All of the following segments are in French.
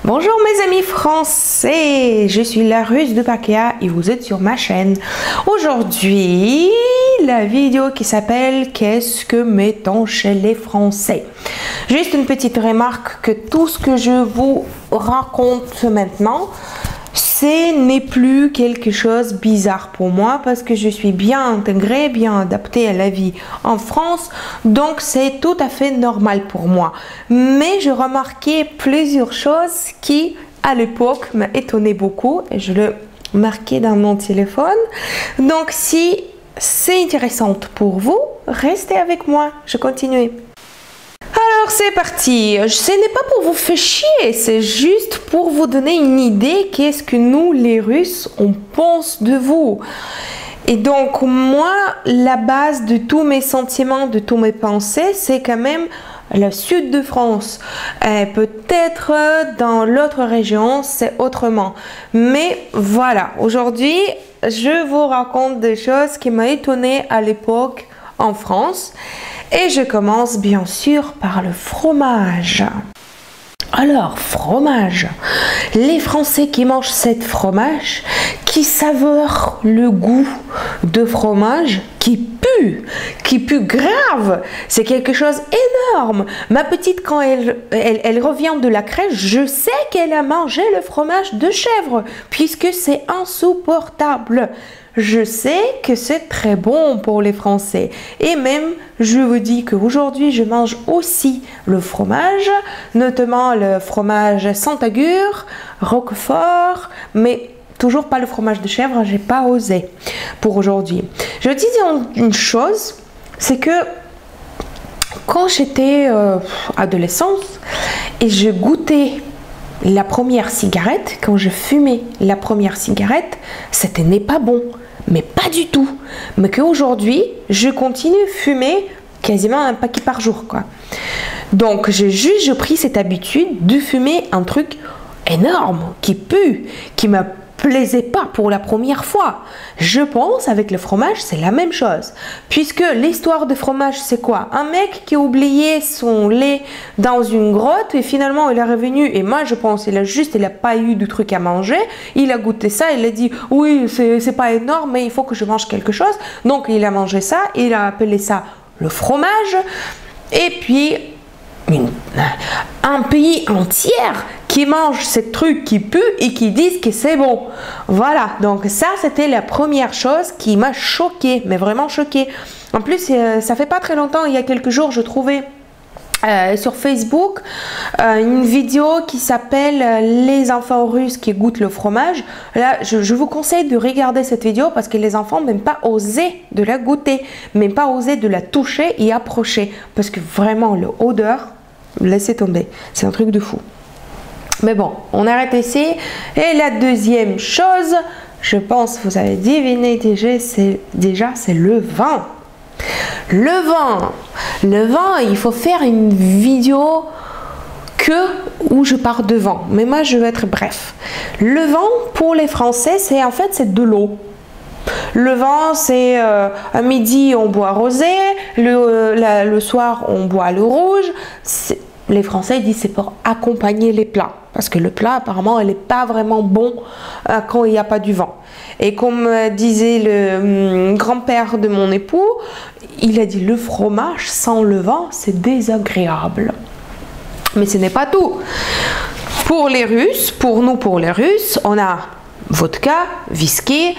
Bonjour mes amis français, je suis la Russe de Pakia et vous êtes sur ma chaîne. Aujourd'hui, la vidéo qui s'appelle Qu'est-ce que mettons chez les Français? Juste une petite remarque que tout ce que je vous raconte maintenant, ce n'est plus quelque chose de bizarre pour moi parce que je suis bien intégrée, bien adaptée à la vie en France, donc c'est tout à fait normal pour moi. Mais je remarquais plusieurs choses qui, à l'époque, m'étonnaient beaucoup et je le marquais dans mon téléphone. Donc si c'est intéressant pour vous, restez avec moi, je continue. Alors c'est parti, ce n'est pas pour vous faire chier, c'est juste pour vous donner une idée qu'est-ce que nous les Russes on pense de vous. Et donc moi, la base de tous mes sentiments, de tous mes pensées, c'est quand même le sud de France. Peut-être dans l'autre région, c'est autrement. Mais voilà, aujourd'hui, je vous raconte des choses qui m'ont étonnée à l'époque en France. Et je commence bien sûr par le fromage. Alors, fromage. Les Français qui mangent cette fromage, qui savourent le goût de fromage, qui pue grave. C'est quelque chose d'énorme. Ma petite, quand elle revient de la crèche, je sais qu'elle a mangé le fromage de chèvre, puisque c'est insupportable. Je sais que c'est très bon pour les Français. Et même, je vous dis qu'aujourd'hui, je mange aussi le fromage, notamment le fromage Sant'Agur, Roquefort, mais toujours pas le fromage de chèvre, j'ai pas osé pour aujourd'hui. Je disais une chose, c'est que quand j'étais adolescente et je goûtais la première cigarette, quand je fumais la première cigarette, c'était n'est pas bon. Mais pas du tout. Mais qu'aujourd'hui, je continue à fumer quasiment un paquet par jour, quoi. Donc, j'ai pris cette habitude de fumer un truc énorme, qui pue, qui me plaisait pas pour la première fois. Je pense avec le fromage, c'est la même chose. Puisque l'histoire de fromage, c'est quoi? Un mec qui a oublié son lait dans une grotte et finalement il est revenu et moi je pense il a pas eu de truc à manger. Il a goûté ça, il a dit oui c'est pas énorme mais il faut que je mange quelque chose. Donc il a mangé ça, il a appelé ça le fromage et puis un pays entier qui mange ces trucs qui puent et qui disent que c'est bon. Voilà, donc ça c'était la première chose qui m'a choquée, mais vraiment choquée. En plus, ça fait pas très longtemps, il y a quelques jours, je trouvais sur Facebook une vidéo qui s'appelle les enfants russes qui goûtent le fromage. Là, je vous conseille de regarder cette vidéo parce que les enfants n'ont même pas osé de la goûter, même pas osé de la toucher et approcher parce que vraiment l'odeur, laissez tomber, c'est un truc de fou. Mais bon, on arrête ici. Et la deuxième chose, je pense que vous avez deviné déjà, c'est le vin. Le vin, il faut faire une vidéo où je parle de vin. Mais moi, je vais être bref. Le vin, pour les Français, c'est de l'eau. Le vin, c'est à midi, on boit rosé. Le soir, on boit le rouge. Les Français disent c'est pour accompagner les plats. Parce que le plat, apparemment, il n'est pas vraiment bon quand il n'y a pas du vin. Et comme disait le grand-père de mon époux, il a dit le fromage sans le vin, c'est désagréable. Mais ce n'est pas tout. Pour les Russes, pour les Russes, on a vodka, whisky,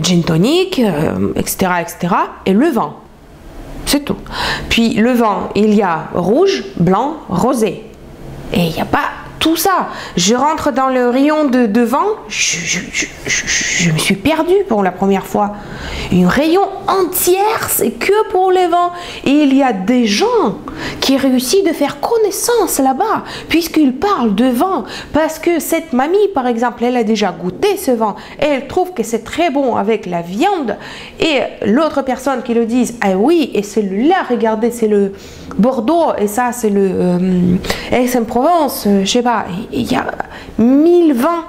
gin tonic, etc., etc. et le vin. C'est tout. Puis le vin, il y a rouge, blanc, rosé. Et il n'y a pas tout ça. Je rentre dans le rayon de vin, je me suis perdue pour la première fois. Une rayon entière, c'est que pour les vins. Et il y a des gens qui réussissent de faire connaissance là-bas, puisqu'ils parlent de vin. Parce que cette mamie, par exemple, elle a déjà goûté ce vin. Et elle trouve que c'est très bon avec la viande. Et l'autre personne qui le dise, ah oui, et celui-là, regardez, c'est le Bordeaux, et ça, c'est le Aix-en-Provence, je sais pas. Il y a 1000 vins.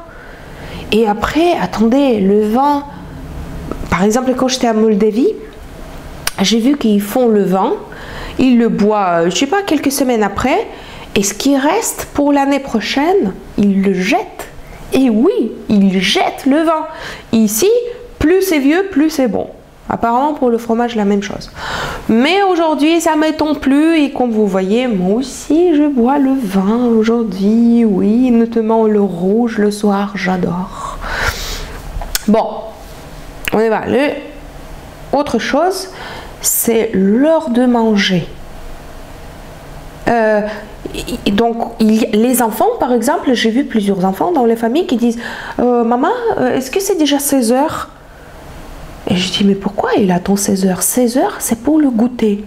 Et après, attendez, le vin, par exemple, quand j'étais à Moldavie, j'ai vu qu'ils font le vin, ils le boivent, je sais pas, quelques semaines après, Et ce qui reste pour l'année prochaine, il le jette. Et oui, il jette le vin. Ici, plus c'est vieux, plus c'est bon. Apparemment pour le fromage, la même chose. Mais aujourd'hui, ça ne m'étonne plus. Et comme vous voyez, moi aussi, je bois le vin aujourd'hui. Oui, notamment le rouge le soir, j'adore. Bon, on y va. Autre chose, c'est l'heure de manger. Donc, les enfants, par exemple, j'ai vu plusieurs enfants dans les familles qui disent maman, est-ce que c'est déjà 16 heures? Et je dis, mais pourquoi il attend 16 heures? 16 heures, c'est pour le goûter.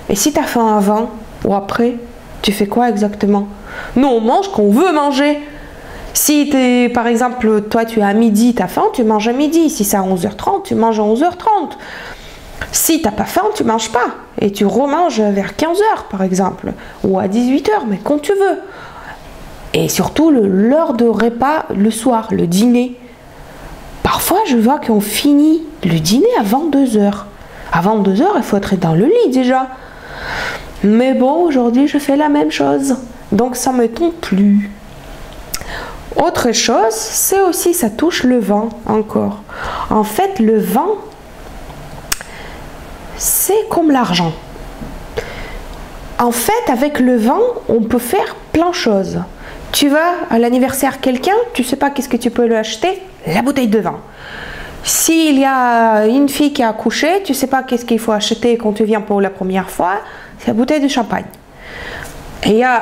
Et si tu as faim avant ou après, tu fais quoi exactement? Nous, on mange quand on veut manger. Si, par exemple, toi, tu es à midi, tu as faim, tu manges à midi. Si c'est à 11h30, tu manges à 11h30. Si tu n'as pas faim, tu ne manges pas. Et tu remanges vers 15h, par exemple. Ou à 18h, mais quand tu veux. Et surtout, l'heure de repas, le soir, le dîner. Parfois, je vois qu'on finit le dîner à 22h. À 22h, il faut être dans le lit déjà. Mais bon, aujourd'hui, je fais la même chose. Donc, ça ne me tombe plus. Autre chose, c'est aussi, ça touche le vin encore. En fait, le vin, c'est comme l'argent. En fait, avec le vin, on peut faire plein de choses. Tu vas à l'anniversaire quelqu'un, tu ne sais pas qu'est-ce que tu peux lui acheter? La bouteille de vin. S'il y a une fille qui a accouché, tu ne sais pas qu'est-ce qu'il faut acheter quand tu viens pour la première fois, c'est la bouteille de champagne. Et il y a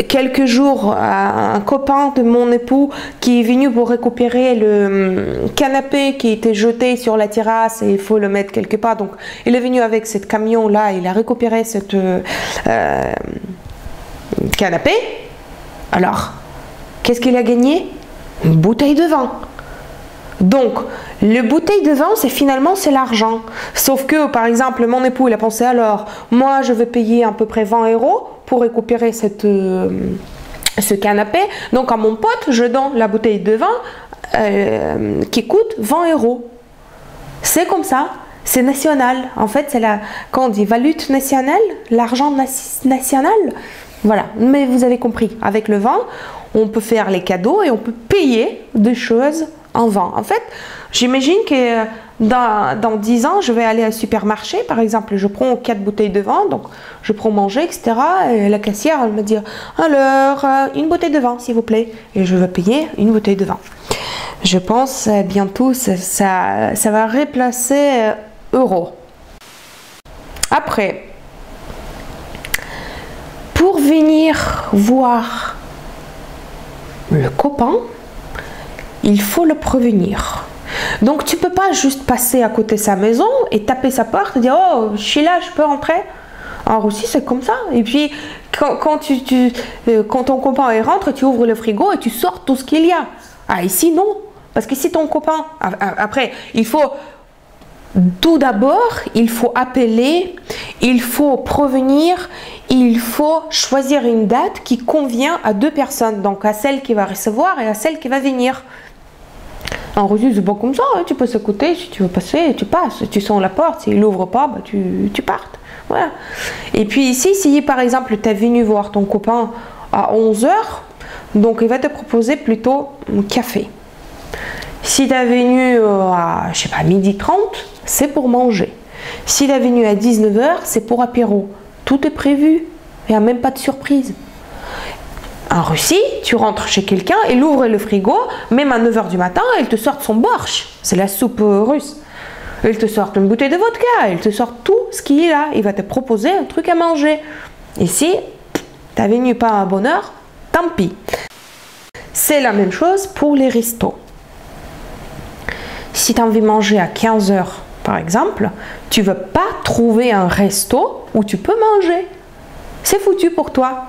quelques jours, un copain de mon époux qui est venu pour récupérer le canapé qui était jeté sur la terrasse et il faut le mettre quelque part. Donc, il est venu avec ce camion-là, il a récupéré ce canapé. Alors, qu'est-ce qu'il a gagné? Une bouteille de vin. Donc, le bouteille de vin, c'est l'argent. Sauf que, par exemple, mon époux, il a pensé, alors, moi, je vais payer à peu près 20 € pour récupérer ce canapé. Donc, à mon pote, je donne la bouteille de vin qui coûte 20 €. C'est comme ça. C'est national. En fait, c'est quand on dit valute nationale, l'argent national. Voilà. Mais vous avez compris. Avec le vin, on peut faire les cadeaux et on peut payer des choses en vin. En fait, j'imagine que dans 10 ans, je vais aller au supermarché, par exemple, je prends 4 bouteilles de vin, donc je prends manger, etc. Et la caissière, elle me dit, alors, une bouteille de vin, s'il vous plaît. Et je vais payer une bouteille de vin. Je pense bientôt, ça va remplacer euro. Après, pour venir voir le copain, il faut le prévenir. Donc tu peux pas juste passer à côté de sa maison et taper sa porte et dire oh je suis là, je peux rentrer. En Russie c'est comme ça. Et puis quand ton copain rentre, tu ouvres le frigo et tu sors tout ce qu'il y a. Ah ici non, parce que si ton copain après il faut tout d'abord il faut appeler, il faut prévenir, il faut choisir une date qui convient à 2 personnes, donc à celle qui va recevoir et à celle qui va venir. En Russie, c'est pas comme ça, hein. Tu peux s'écouter, si tu veux passer, tu passes. Tu sens la porte, s'il n'ouvre pas, bah, tu partes. Voilà. Et puis ici, si par exemple, tu es venu voir ton copain à 11 h, donc il va te proposer plutôt un café. Si tu es venu à, je sais pas, 12h30, c'est pour manger. Si tu es venu à 19 h, c'est pour apéro. Tout est prévu, il n'y a même pas de surprise. En Russie, tu rentres chez quelqu'un, il ouvre le frigo, même à 9 h du matin, il te sort son borsch, c'est la soupe russe. Il te sort une bouteille de vodka, il te sort tout ce qu'il y a, il va te proposer un truc à manger. Ici, tu n'as venu pas à bonne heure, tant pis. C'est la même chose pour les restos. Si tu as envie de manger à 15 h, par exemple, tu ne veux pas trouver un resto où tu peux manger. C'est foutu pour toi.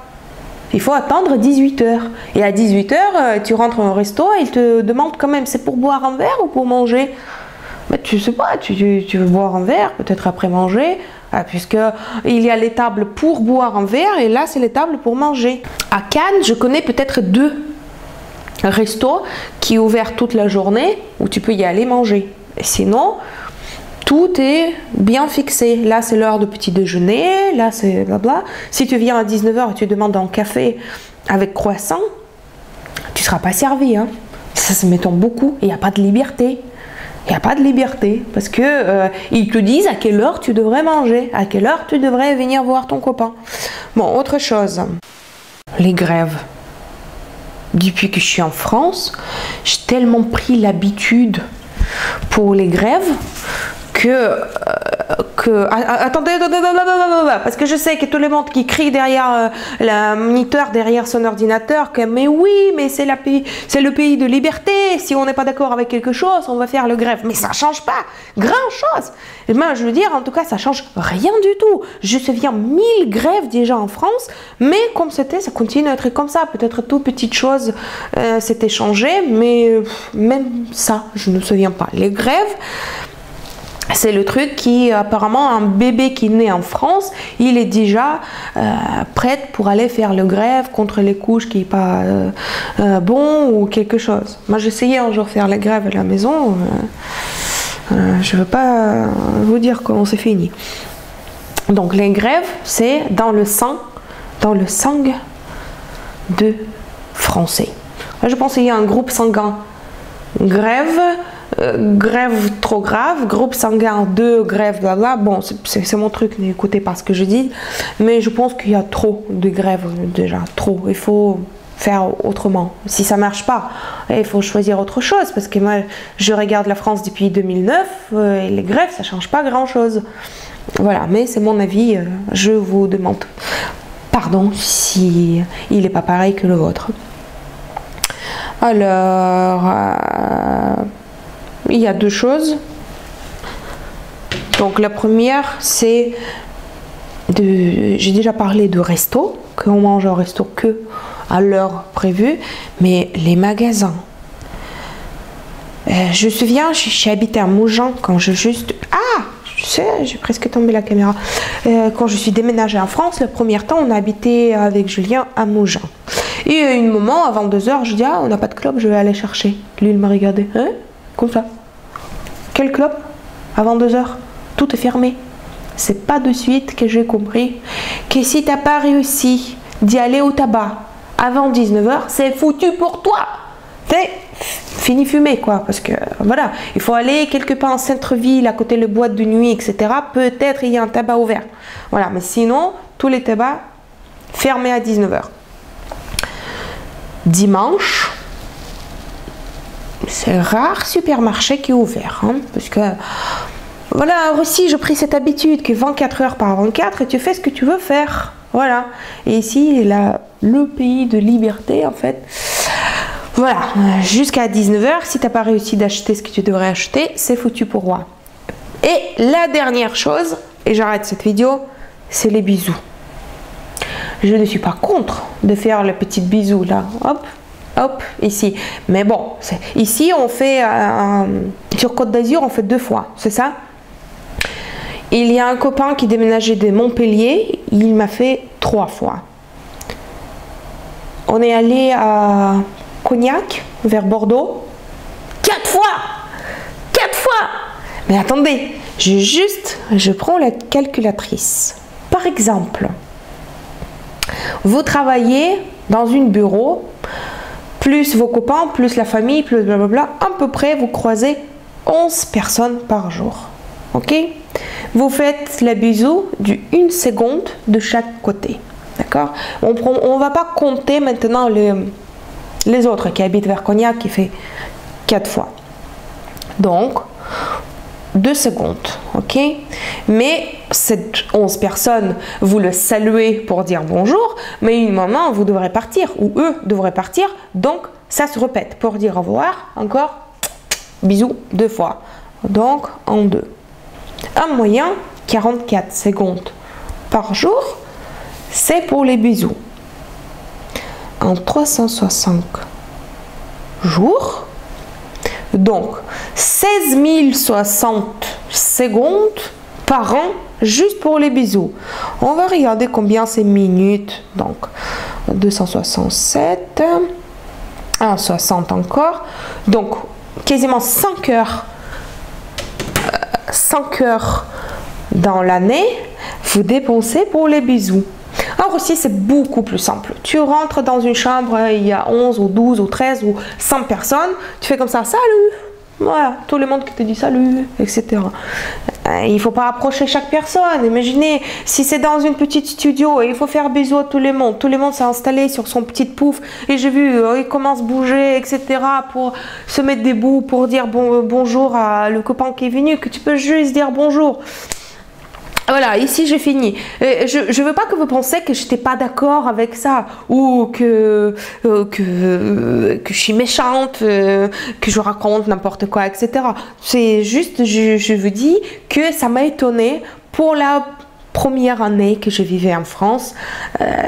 Il faut attendre 18 h. Et à 18 h, tu rentres au resto et il te demande quand même, c'est pour boire un verre ou pour manger? Mais tu sais pas, tu veux boire un verre, peut-être après manger, puisqu'il y a les tables pour boire un verre et là, c'est les tables pour manger. À Cannes, je connais peut-être 2 restos qui sont ouverts toute la journée où tu peux y aller manger. Et sinon, tout est bien fixé. Là, c'est l'heure de petit déjeuner, là, c'est blabla. Si tu viens à 19 h et tu demandes un café avec croissant, tu ne seras pas servi. Hein. Ça se m'étonne beaucoup. Il n'y a pas de liberté. Il n'y a pas de liberté parce que ils te disent à quelle heure tu devrais manger, à quelle heure tu devrais venir voir ton copain. Bon, autre chose. Les grèves. Depuis que je suis en France, j'ai tellement pris l'habitude pour les grèves attendez, parce que je sais que tout le monde qui crie derrière le moniteur, derrière son ordinateur, que mais oui, mais c'est le pays de liberté, si on n'est pas d'accord avec quelque chose, on va faire le grève. Mais ça change pas grand chose. Et ben, je veux dire, en tout cas, ça change rien du tout. Je me souviens 1000 grèves déjà en France, mais comme c'était, ça continue à être comme ça. Peut-être tout petite chose s'était changé, mais même ça, je ne me souviens pas. Les grèves, c'est le truc qui, apparemment, un bébé qui naît en France, il est déjà prêt pour aller faire le grève contre les couches qui n'est pas bon ou quelque chose. Moi, j'essayais un jour de faire la grève à la maison. Je ne veux pas vous dire comment c'est fini. Donc, les grèves, c'est dans le sang de Français. Je pense qu'il y a un groupe sanguin. Grève trop grave, groupe sanguin 2, grève blabla. Bon, c'est mon truc, n'écoutez pas ce que je dis, mais je pense qu'il y a trop de grèves déjà, trop. Il faut faire autrement. Si ça marche pas, il faut choisir autre chose parce que moi, je regarde la France depuis 2009 et les grèves, ça change pas grand chose. Voilà, mais c'est mon avis. Je vous demande pardon si il n'est pas pareil que le vôtre. Alors. Il y a deux choses. Donc la première, c'est j'ai déjà parlé de resto, qu'on mange au resto que à l'heure prévue, mais les magasins. Je me souviens, j'ai habité à Mougins quand je sais, j'ai presque tombé la caméra. Quand je suis déménagée en France, le premier temps, on a habité avec Julien à Mougins. Et à un moment, avant 2 h, je dis on n'a pas de clope, je vais aller chercher. Lui, il m'a regardé, hein? Comme ça. Quelle clope? Avant 2 h, tout est fermé. C'est pas de suite que j'ai compris que si t'as pas réussi d'y aller au tabac avant 19 h, c'est foutu pour toi. C'est fini fumé quoi, parce que voilà, il faut aller quelque part en centre-ville, à côté de boîte de nuit, etc. Peut-être il y a un tabac ouvert. Voilà, mais sinon, tous les tabacs fermés à 19 h. Dimanche, c'est rare supermarché qui est ouvert, hein, parce que voilà, en Russie, j'ai pris cette habitude que 24 heures par 24 et tu fais ce que tu veux faire. Voilà. Et ici, le pays de liberté, en fait. Voilà, jusqu'à 19 h, si tu n'as pas réussi d'acheter ce que tu devrais acheter, c'est foutu pour moi. Et la dernière chose, et j'arrête cette vidéo, c'est les bisous. Je ne suis pas contre de faire le petit bisou là, hop, hop, ici. Mais bon, ici on fait, sur Côte d'Azur, on fait 2 fois, c'est ça? Il y a un copain qui déménageait de Montpellier, il m'a fait 3 fois. On est allé à Cognac, vers Bordeaux, 4 fois! 4 fois! Mais attendez, je prends la calculatrice. Par exemple, vous travaillez dans un bureau, plus vos copains, plus la famille, plus blablabla, à peu près vous croisez 11 personnes par jour. Ok? Vous faites les bisous du 1 seconde de chaque côté. D'accord? On ne va pas compter maintenant les autres qui habitent vers Cognac qui fait 4 fois. Donc, 2 secondes, ok? Mais cette 11 personnes, vous le saluez pour dire bonjour, mais une moment, vous devrez partir, ou eux devraient partir, donc ça se répète pour dire au revoir, encore, bisous 2 fois, donc en 2. En moyen, 44 secondes par jour, c'est pour les bisous. En 360 jours, donc 16 060 secondes par an juste pour les bisous. On va regarder combien c'est minutes. Donc 267, 60 encore. Donc quasiment 5 5 heures dans l'année, vous dépensez pour les bisous. En Russie, c'est beaucoup plus simple. Tu rentres dans une chambre, il y a 11 ou 12 ou 13 ou 100 personnes, tu fais comme ça, salut! Voilà, tout le monde qui te dit salut, etc. Il ne faut pas approcher chaque personne. Imaginez, si c'est dans une petite studio et il faut faire bisous à tout le monde s'est installé sur son petit pouf et j'ai vu, il commence à bouger, etc. pour se mettre debout, pour dire bonjour à le copain qui est venu, que tu peux juste dire bonjour. Voilà, ici j'ai fini. Je veux pas que vous pensiez que je n'étais pas d'accord avec ça ou que je suis méchante, que je raconte n'importe quoi, etc. C'est juste, je vous dis que ça m'a étonnée pour la première année que je vivais en France.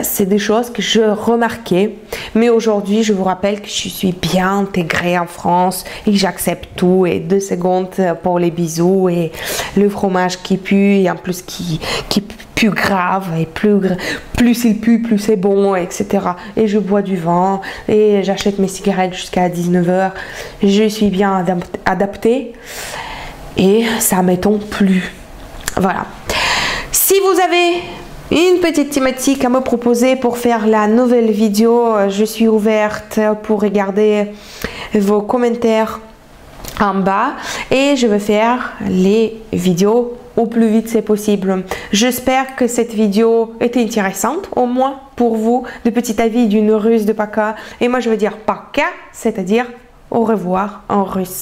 C'est des choses que je remarquais. Mais aujourd'hui, je vous rappelle que je suis bien intégrée en France et que j'accepte tout. Et 2 secondes pour les bisous et le fromage qui pue et en plus qui pue grave et plus il pue, plus c'est bon, etc. Et je bois du vin et j'achète mes cigarettes jusqu'à 19 h. Je suis bien adaptée et ça m'étonne plus. Voilà. Si vous avez une petite thématique à me proposer pour faire la nouvelle vidéo, je suis ouverte pour regarder vos commentaires en bas et je vais faire les vidéos au plus vite c'est possible. J'espère que cette vidéo était intéressante, au moins pour vous, de petit avis d'une Russe de Paka. Et moi je veux dire Paka, c'est-à-dire au revoir en russe.